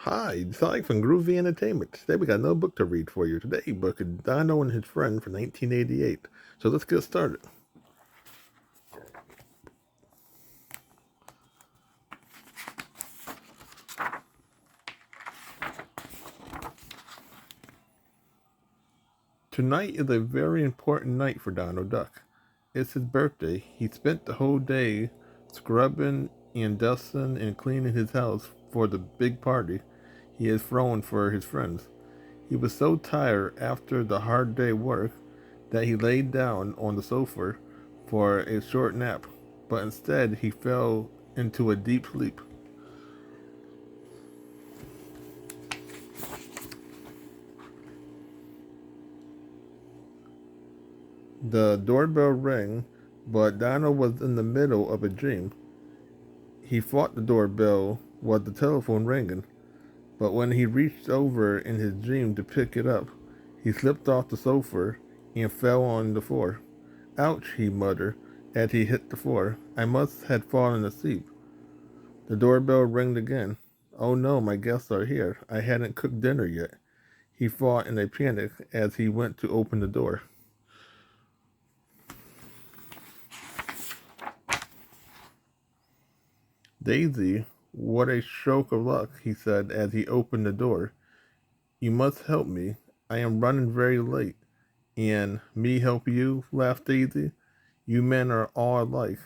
Hi, it's Alex from Groovy Entertainment. Today we got another book to read for you. Today, book is Dino and His Friend from 1988. So let's get started. Tonight is a very important night for Donald Duck. It's his birthday. He spent the whole day scrubbing and dusting and cleaning his house for the big party he is throwing for his friends. He was so tired after the hard day work that he laid down on the sofa for a short nap, but instead he fell into a deep sleep. The doorbell rang, but Donald was in the middle of a dream. He thought the doorbell was the telephone ringing, but when he reached over in his dream to pick it up, he slipped off the sofa and fell on the floor. Ouch, he muttered as he hit the floor. I must have fallen asleep. The doorbell rang again. Oh no, my guests are here. I hadn't cooked dinner yet. He thought in a panic as he went to open the door. Daisy, what a stroke of luck, he said as he opened the door. You must help me. I am running very late. And me help you? Laughed Daisy. You men are all alike.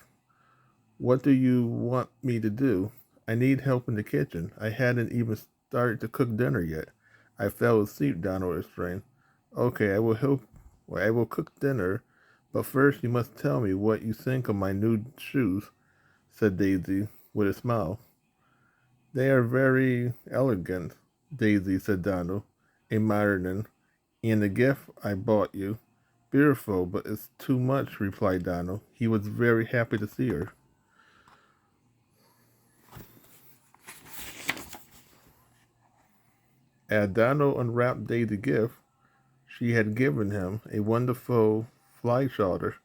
What do you want me to do? I need help in the kitchen. I hadn't even started to cook dinner yet. I fell asleep, Donald explained. Okay, I will help. Well, I will cook dinner, but first you must tell me what you think of my new shoes, said Daisy with a smile. They are very elegant, Daisy, said Donald, admiring, and the gift I bought you. Beautiful, but it's too much, replied Donald. He was very happy to see her. As Donald unwrapped Daisy's gift, she had given him a wonderful fly swatter.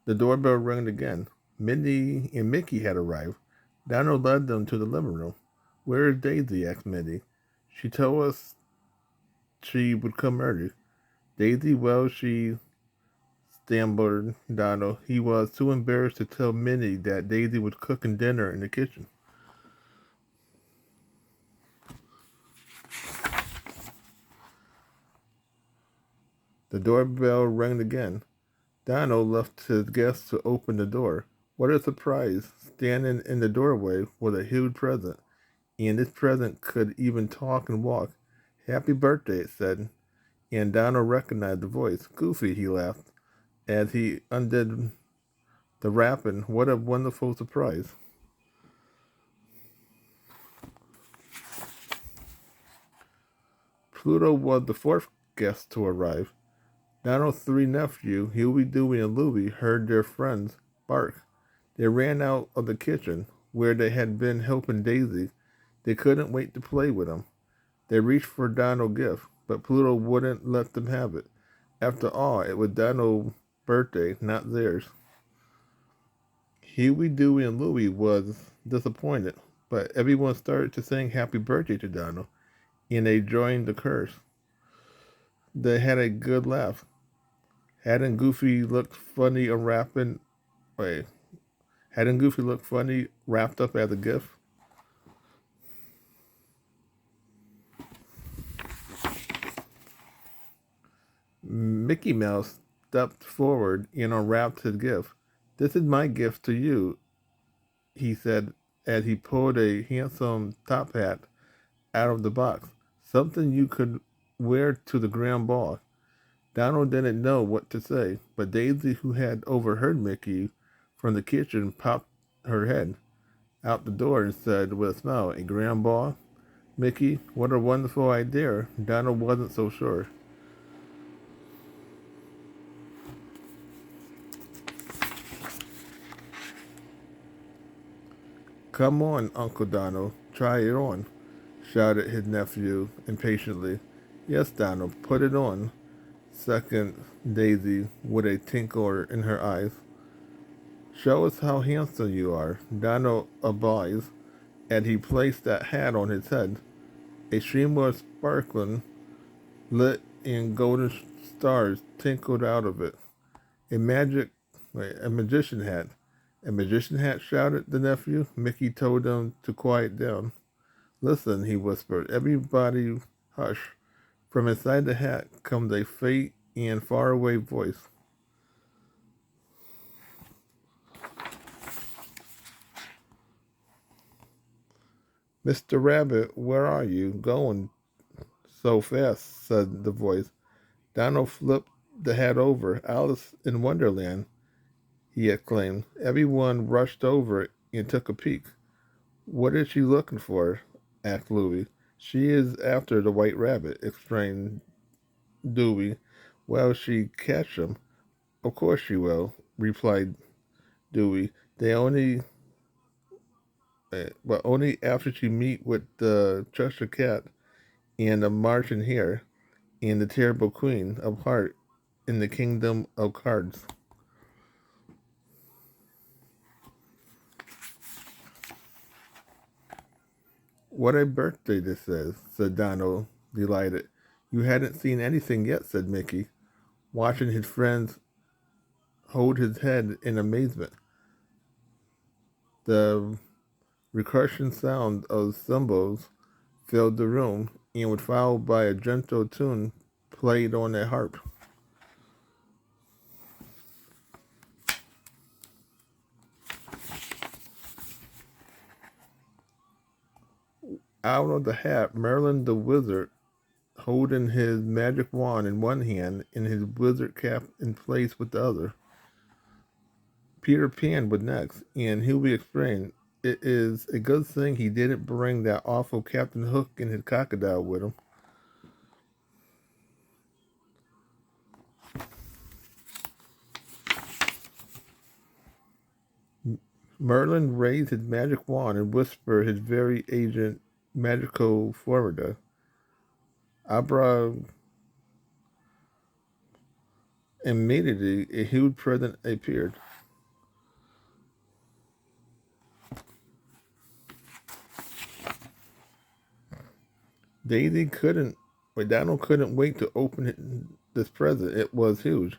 The doorbell rang again. Minnie and Mickey had arrived. Donald led them to the living room. Where is Daisy? Asked Minnie. She told us she would come early. Daisy, well, she stammered Donald. He was too embarrassed to tell Minnie that Daisy was cooking dinner in the kitchen. The doorbell rang again. Donald left his guests to open the door. What a surprise! Standing in the doorway was a huge present, and this present could even talk and walk. Happy birthday, it said, and Donald recognized the voice. Goofy, he laughed as he undid the wrapping. What a wonderful surprise. Pluto was the fourth guest to arrive. Donald's three nephews, Huey, Dewey, and Louie, heard their friends bark. They ran out of the kitchen, where they had been helping Daisy. They couldn't wait to play with him. They reached for Donald's gift, but Pluto wouldn't let them have it. After all, it was Donald's birthday, not theirs. Huey, Dewey, and Louie was disappointed, but everyone started to sing happy birthday to Donald, and they joined the chorus. They had a good laugh. Hadn't Goofy looked funny unwrapping? Wait, hadn't Goofy looked funny wrapped up as a gift? Mickey Mouse stepped forward and unwrapped his gift. This is my gift to you, he said as he pulled a handsome top hat out of the box. Something you could wear to the grand ball. Donald didn't know what to say, but Daisy, who had overheard Mickey from the kitchen, popped her head out the door and said with a smile, a grand ball? Mickey, what a wonderful idea. Donald wasn't so sure. Come on, Uncle Donald, try it on, shouted his nephew impatiently. Yes, Donald, put it on, seconded Daisy with a twinkle in her eyes. Show us how handsome you are, Donald obliged, and he placed that hat on his head. A stream of sparkling, lit and golden stars tinkled out of it. A a magician hat. A magician hat, shouted the nephew. Mickey told them to quiet down. Listen, he whispered. Everybody hush. From inside the hat comes a faint and faraway voice. Mr. Rabbit, where are you going so fast? Said the voice. Donald flipped the hat over. Alice in Wonderland, he exclaimed. Everyone rushed over and took a peek. What is she looking for? Asked Louie. She is after the white rabbit, explained Dewey. Will she catch him? Of course she will, replied Dewey. They only, but only after she meet with the Cheshire Cat and the Martian Hare and the terrible Queen of Heart in the Kingdom of Cards. What a birthday this is, said Donald, delighted. You hadn't seen anything yet, said Mickey, watching his friends hold his head in amazement. The recursion sound of cymbals filled the room and was followed by a gentle tune played on a harp. Out of the hat, Merlin the wizard, holding his magic wand in one hand and his wizard cap in place with the other. Peter Pan was next, and Huey explained, it is a good thing he didn't bring that awful Captain Hook and his crocodile with him. Merlin raised his magic wand and whispered his very ancient magical formula. Abra. Immediately, a huge present appeared. Donald couldn't wait to open this present. It was huge.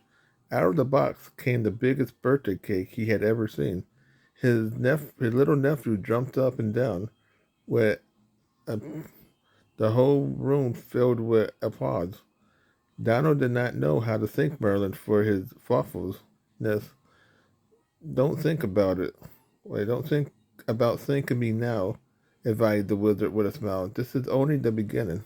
Out of the box came the biggest birthday cake he had ever seen. His little nephew jumped up and down, with a, the whole room filled with applause. Donald did not know how to thank Merlin for his thoughtfulness. Don't think about it. Don't think about thanking me now, advised the wizard with a smile. This is only the beginning.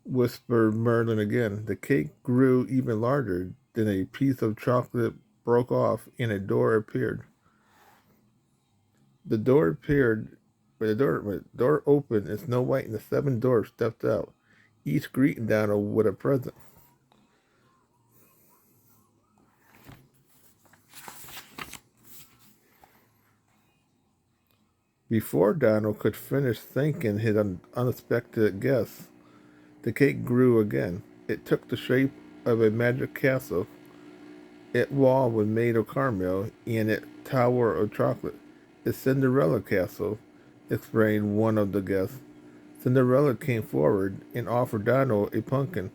Whispered Merlin again. The cake grew even larger. Then a piece of chocolate broke off and a door appeared. The door appeared, when the door opened and Snow White and the seven dwarfs stepped out, each greeting Donald with a present. Before Donald could finish thanking his unexpected guests, the cake grew again. It took the shape of a magic castle. Its wall was made of caramel and its tower of chocolate. It's Cinderella Castle, explained one of the guests. Cinderella came forward and offered Donald a pumpkin.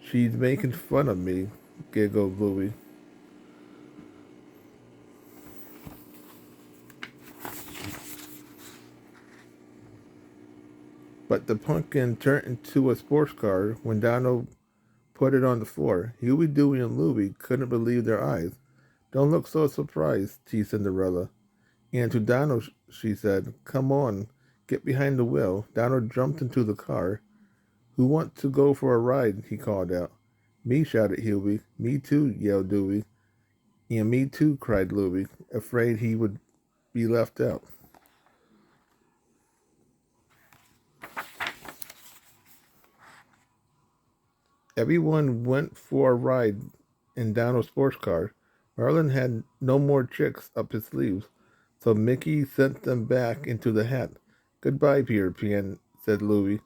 She's making fun of me, giggled Louie. But the pumpkin turned into a sports car when Donald put it on the floor. Huey, Dewey, and Louie couldn't believe their eyes. Don't look so surprised, teased Cinderella. And to Donald, she said, come on, get behind the wheel. Donald jumped into the car. Who wants to go for a ride? He called out. Me, shouted Huey. Me too, yelled Dewey. And me too, cried Louie, afraid he would be left out. Everyone went for a ride in Donald's sports car. Merlin had no more tricks up his sleeves, so Mickey sent them back into the hat. Goodbye, Peter Pan, said Louie.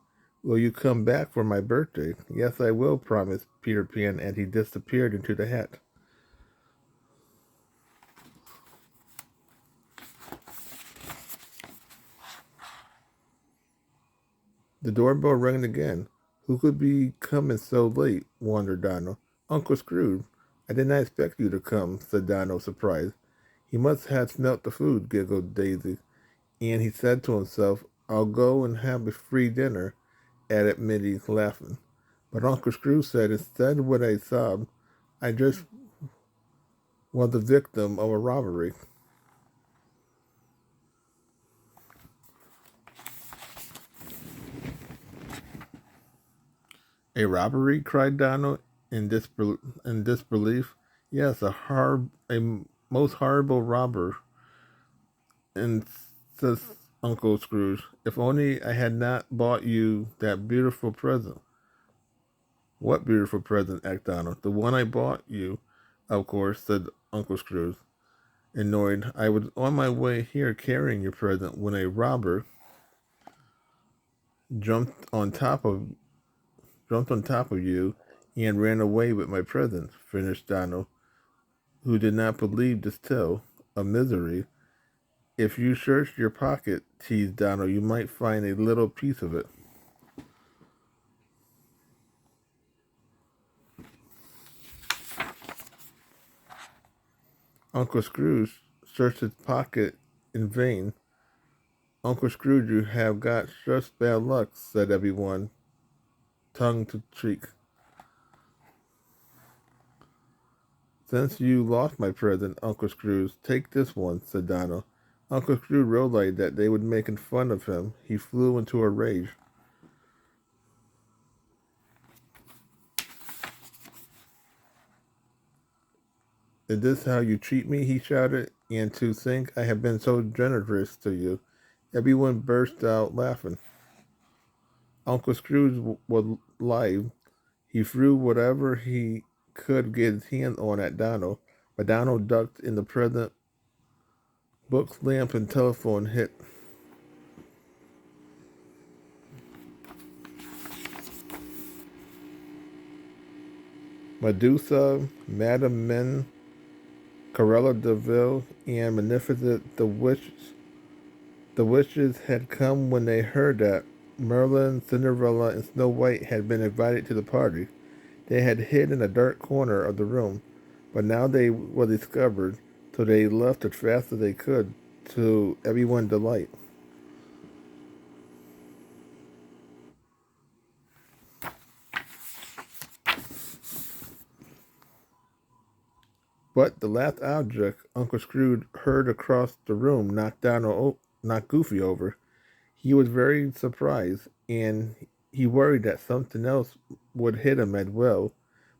Will you come back for my birthday? Yes, I will, promised Peter Pan, and he disappeared into the hat. The doorbell rang again. Who could be coming so late? Wondered Donald. Uncle Scrooge. I did not expect you to come, said Donald, surprised. He must have smelt the food, giggled Daisy, and he said to himself, I'll go and have a free dinner, added Minnie, laughing. But Uncle Scrooge said, instead with a sob, I just was the victim of a robbery. A robbery? Cried Donald in disbelief. Yes, a most horrible robber, insists Uncle Scrooge. If only I had not bought you that beautiful present. What beautiful present? Asked Donald. The one I bought you, of course, said Uncle Scrooge, annoyed. I was on my way here carrying your present when a robber jumped on top of you and ran away with my present, finished Donald, who did not believe this tale of misery. If you searched your pocket, teased Donald, you might find a little piece of it. Uncle Scrooge searched his pocket in vain. Uncle Scrooge, you have got just bad luck, said everyone, tongue to cheek. Since you lost my present, Uncle Scrooge, take this one, said Donald. Uncle Scrooge realized that they were making fun of him. He flew into a rage. Is this how you treat me? He shouted. And to think I have been so generous to you. Everyone burst out laughing. Uncle Scrooge was live. He threw whatever he could get his hand on at Donald, but Donald ducked in the present. Books, lamp, and telephone hit. Medusa, Madame Mim, Corella Deville, and Magnificent the witches had come when they heard that Merlin, Cinderella, and Snow White had been invited to the party. They had hid in a dark corner of the room, but now they were discovered, so they left as fast as they could, to everyone's delight. But the last object Uncle Scrooge heard across the room knocked Goofy over. He was very surprised, and he worried that something else would hit him as well,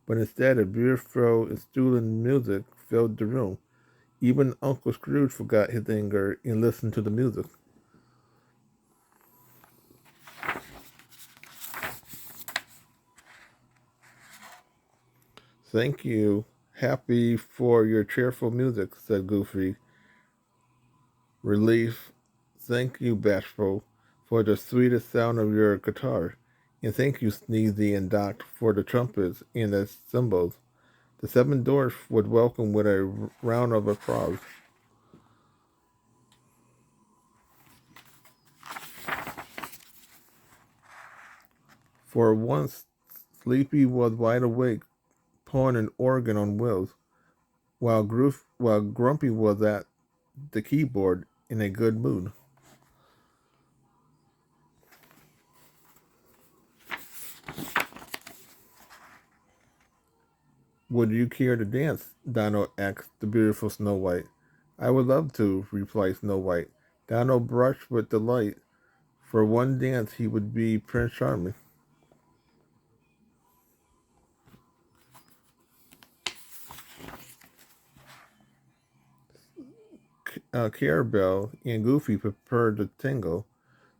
but instead a beautiful and soothing music filled the room. Even Uncle Scrooge forgot his anger and listened to the music. Thank you, Happy, for your cheerful music, said Goofy. Relief. Thank you, Bashful, for the sweetest sound of your guitar. And thank you, Sneezy and Dot, for the trumpets and the cymbals. The seven dwarfs would welcome with a round of applause. For once, Sleepy was wide awake, pawing an organ on wheels, while Grumpy was at the keyboard in a good mood. Would you care to dance? Donald asked the beautiful Snow White. I would love to, replied Snow White. Donald blushed with delight. For one dance he would be Prince Charming. Carabelle and Goofy prepared to tingle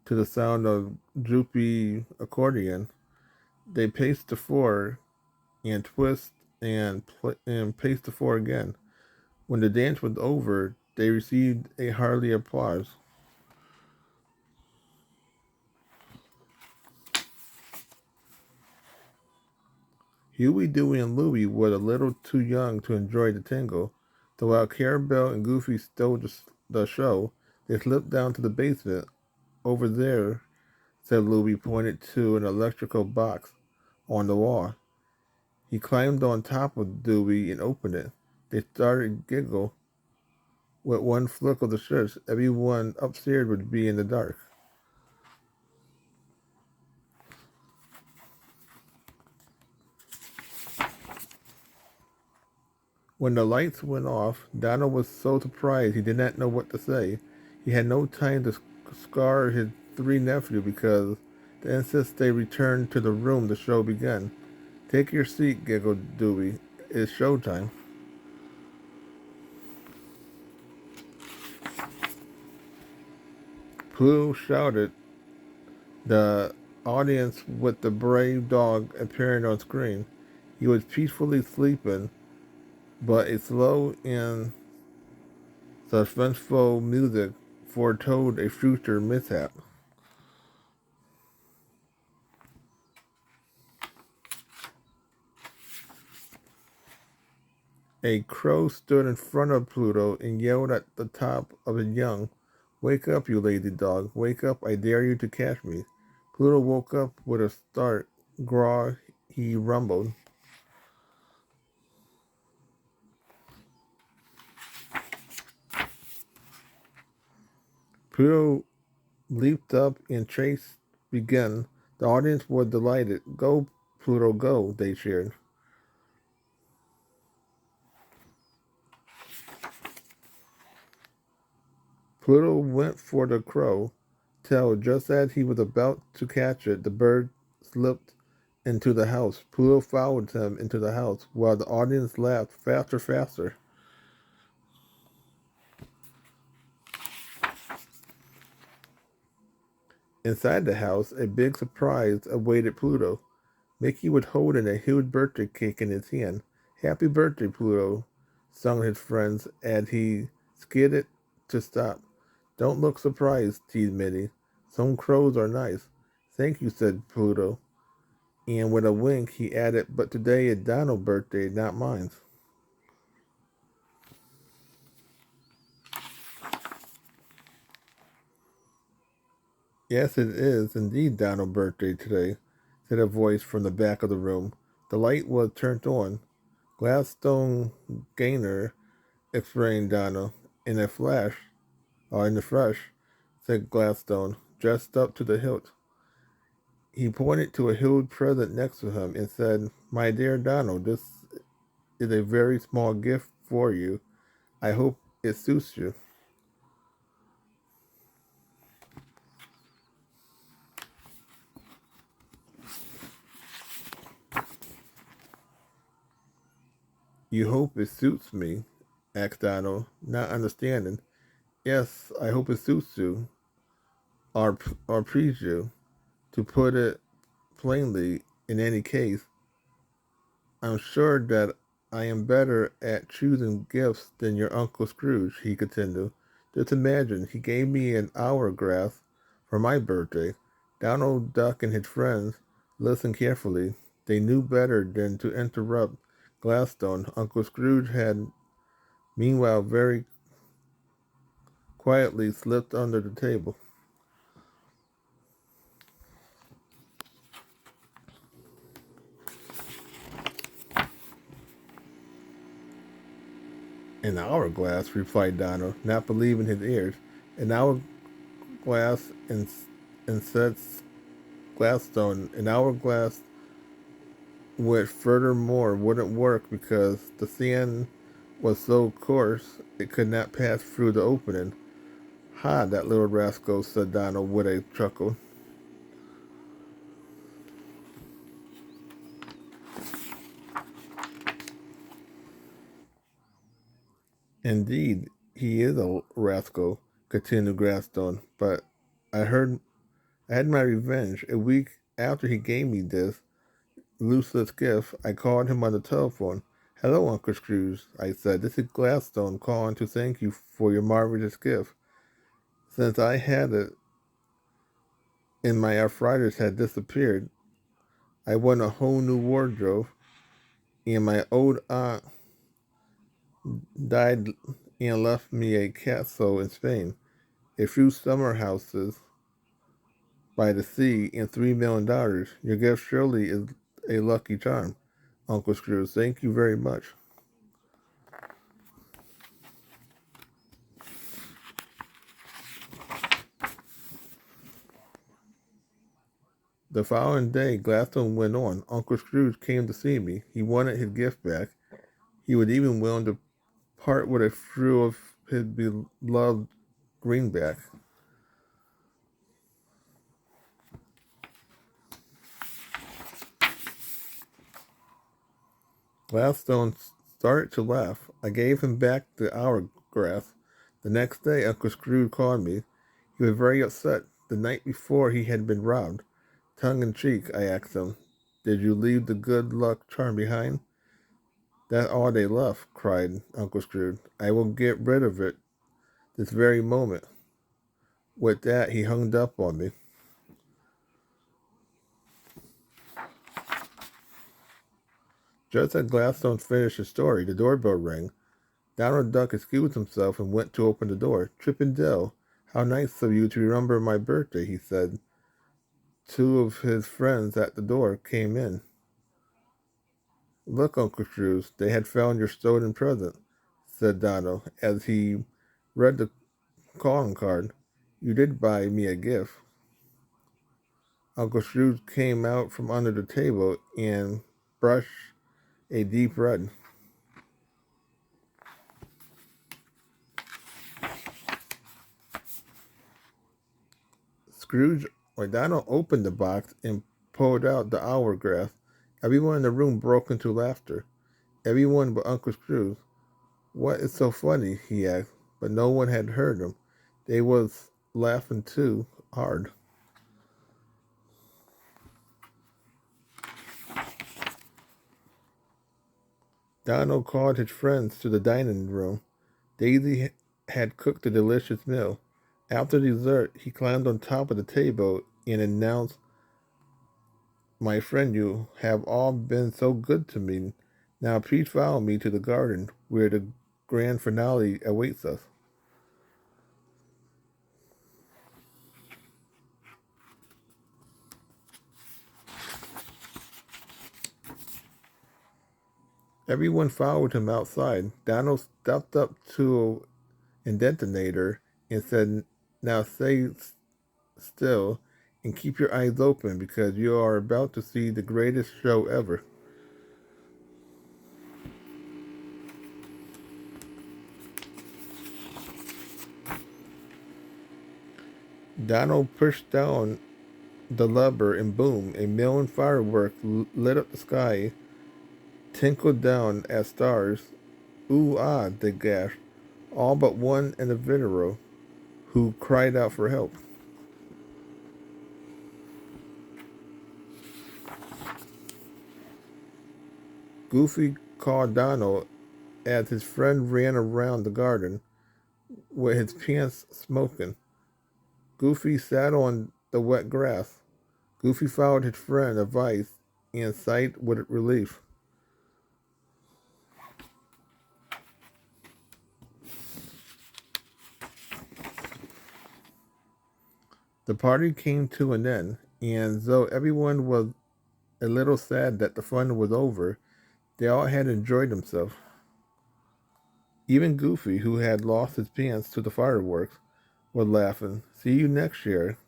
to the sound of droopy accordion. They paced the floor and twist and paced the floor again. When the dance was over, they received a hearty applause. Huey, Dewey, and Louie were a little too young to enjoy the tingle, so while Carabelle and Goofy stole the show, they slipped down to the basement over there said Louie, pointed to an electrical box on the wall. He climbed on top of Dewey and opened it. They started to giggle. With one flick of the switch, everyone upstairs would be in the dark. When the lights went off, Donald was so surprised he did not know what to say. He had no time to scar his three nephews because the insist they return to the room the show began. Take your seat, giggled Dewey. It's showtime. Pluto shouted, the audience with the brave dog appearing on screen. He was peacefully sleeping, but a slow and suspenseful music foretold a future mishap. A crow stood in front of Pluto and yelled at the top of his young, wake up, you lazy dog. Wake up, I dare you to catch me. Pluto woke up with a start. Graw, he rumbled. Pluto leaped up and chase began. The audience was delighted. Go, Pluto, go, they cheered. Pluto went for the crow tail. Just as he was about to catch it, the bird slipped into the house. Pluto followed him into the house while the audience laughed faster, faster. Inside the house, a big surprise awaited Pluto. Mickey was holding a huge birthday cake in his hand. Happy birthday, Pluto, sung his friends as he skidded to stop. Don't look surprised, teased Minnie. Some crows are nice. Thank you, said Pluto. And with a wink, he added, but today is Donald's birthday, not mine. Yes, it is indeed Donald's birthday today, said a voice from the back of the room. The light was turned on. Gladstone Gaynor, explained Donald. In a flash, or in the flesh, said Gladstone, dressed up to the hilt. He pointed to a huge present next to him and said, my dear Donald, this is a very small gift for you. I hope it suits you. You hope it suits me? Asked Donald, not understanding. Yes, I hope it suits you, or please you. To put it plainly, in any case, I'm sure that I am better at choosing gifts than your Uncle Scrooge, he continued. Just imagine, he gave me an hourglass for my birthday. Donald Duck and his friends listened carefully. They knew better than to interrupt Gladstone. Uncle Scrooge had, meanwhile, very quietly slipped under the table. An hourglass, replied Donald, not believing his ears. An hourglass, and said Gladstone. An hourglass, which furthermore wouldn't work because the sand was so coarse it could not pass through the opening. Ha, that little rascal, said Donald with a chuckle. Indeed, he is a rascal, continued Gladstone, but I heard I had my revenge. A week after he gave me this useless gift, I called him on the telephone. Hello, Uncle Scrooge, I said. This is Gladstone calling to thank you for your marvelous gift. Since I had it and my arthritis had disappeared, I won a whole new wardrobe, and my old aunt died and left me a castle in Spain, a few summer houses, by the sea and $3 million. Your gift surely is a lucky charm, Uncle Scrooge. Thank you very much. The following day, Gladstone went on. Uncle Scrooge came to see me. He wanted his gift back. He was even willing to part with a few of his beloved greenback. Gladstone started to laugh. I gave him back the hourglass. The next day, Uncle Scrooge called me. He was very upset. The night before, he had been robbed. Tongue in cheek, I asked him, "Did you leave the good luck charm behind?" "That's all they left," cried Uncle Scrooge. "I will get rid of it this very moment." With that, he hung up on me. Just as Gladstone finished his story, the doorbell rang. Donald Duck excused himself and went to open the door. "Chip and Dale, how nice of you to remember my birthday," he said. Two of his friends at the door came in. "Look, Uncle Scrooge, they had found your stolen present," said Donald as he read the calling card. "You did buy me a gift." Uncle Scrooge came out from under the table and brushed a deep red. Donald opened the box and pulled out the hourglass. Everyone in the room broke into laughter. Everyone but Uncle Scrooge. "What is so funny?" he asked, but no one had heard him. They was laughing too hard. Donald called his friends to the dining room. Daisy had cooked a delicious meal. After dessert, he climbed on top of the table and announced, "My friend, you have all been so good to me. Now please follow me to the garden where the grand finale awaits us." Everyone followed him outside. Donald stepped up to an detonator and said, "Now stay still and keep your eyes open because you are about to see the greatest show ever." Donald pushed down the lever and boom, a million fireworks lit up the sky, tinkled down as stars. "Ooh, ah," they gasped, all but one individual who cried out for help. Goofy called Donald as his friend ran around the garden with his pants smoking. Goofy sat on the wet grass. Goofy followed his friend's advice and sighed with relief. The party came to an end, and though everyone was a little sad that the fun was over, they all had enjoyed themselves. Even Goofy, who had lost his pants to the fireworks, was laughing. "See you next year,"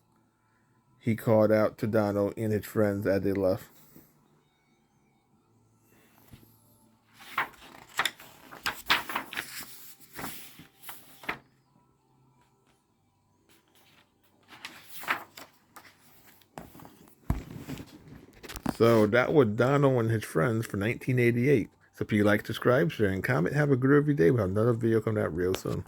he called out to Donald and his friends as they left. So that was Donald and his friends for 1988. So if you like, subscribe, share, and comment, have a good every day. We'll have another video coming out real soon.